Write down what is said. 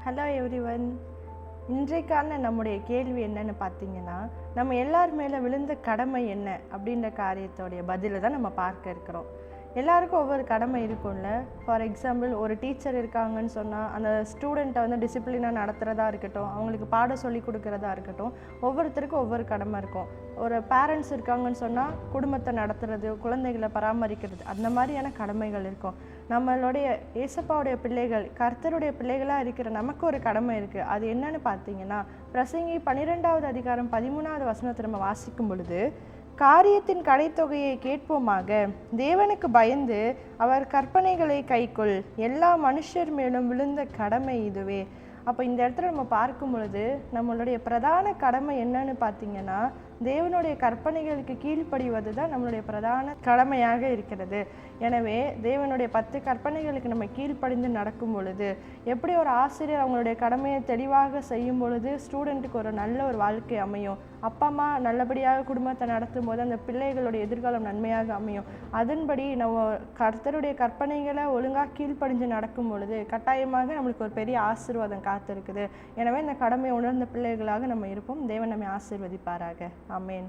Hello everyone. இன்றைக்கான நம்முடைய கேள்வி என்னன்னு பார்த்தீங்கன்னா, நம்ம எல்லார் மேலே விழுந்த கடமை என்ன அப்படின்ற காரியத்தோடைய பதிலை தான் நம்ம பார்க்க இருக்கிறோம். எல்லாருக்கும் ஒவ்வொரு கடமை இருக்கும்ல. ஃபார் எக்ஸாம்பிள், ஒரு டீச்சர் இருக்காங்கன்னு சொன்னால் அந்த ஸ்டூடெண்ட்டை வந்து டிசிப்ளினாக நடத்துகிறதா இருக்கட்டும், அவங்களுக்கு பாடம் சொல்லி கொடுக்குறதா இருக்கட்டும், ஒவ்வொருத்தருக்கும் ஒவ்வொரு கடமை இருக்கும். ஒரு பேரண்ட்ஸ் இருக்காங்கன்னு சொன்னால் குடும்பத்தை நடத்துறது, குழந்தைகளை பராமரிக்கிறது, அந்த மாதிரியான கடமைகள் இருக்கும். நம்மளுடைய ஏசப்பாவுடைய பிள்ளைகள், கர்த்தருடைய பிள்ளைகளாக இருக்கிற நமக்கு ஒரு கடமை இருக்குது. அது என்னன்னு பார்த்தீங்கன்னா, பிரசங்கி 12வது அதிகாரம் 13வது வசனத்தை நம்ம வாசிக்கும் பொழுது, காரியத்தின் கடைத்தொகையை கேட்போமாக, தேவனுக்கு பயந்து அவர் கற்பனைகளை கைக்கொள், எல்லா மனுஷர் மேலும் விழுந்த கடமை இதுவே. அப்போ இந்த இடத்துல நம்ம பார்க்கும் பொழுது நம்மளுடைய பிரதான கடமை என்னன்னு பார்த்தீங்கன்னா, தேவனுடைய கற்பனைகளுக்கு கீழ்ப்படிவது தான் நம்மளுடைய பிரதான கடமையாக இருக்கிறது. எனவே தேவனுடைய 10 கற்பனைகளுக்கு நம்ம கீழ்ப்படிந்து நடக்கும் பொழுது, எப்படி ஒரு ஆசிரியர் அவங்களுடைய கடமையை தெளிவாக செய்யும் பொழுது ஸ்டூடெண்ட்டுக்கு ஒரு நல்ல ஒரு வாழ்க்கை அமையும், அப்பா அம்மா நல்லபடியாக குடும்பத்தை நடத்தும் போது அந்த பிள்ளைகளுடைய எதிர்காலம் நன்மையாக அமையும். அதன்படி நம்ம கர்த்தருடைய கற்பனைகளை ஒழுங்காக கீழ்ப்படிஞ்சு நடக்கும் பொழுது கட்டாயமாக நம்மளுக்கு ஒரு பெரிய ஆசீர்வாதம் காத்திருக்குது. எனவே இந்த கடமையை உணர்ந்த பிள்ளைகளாக நம்ம இருப்போம். தேவன் நம்மை ஆசீர்வதிப்பாராக. ஆமேன்.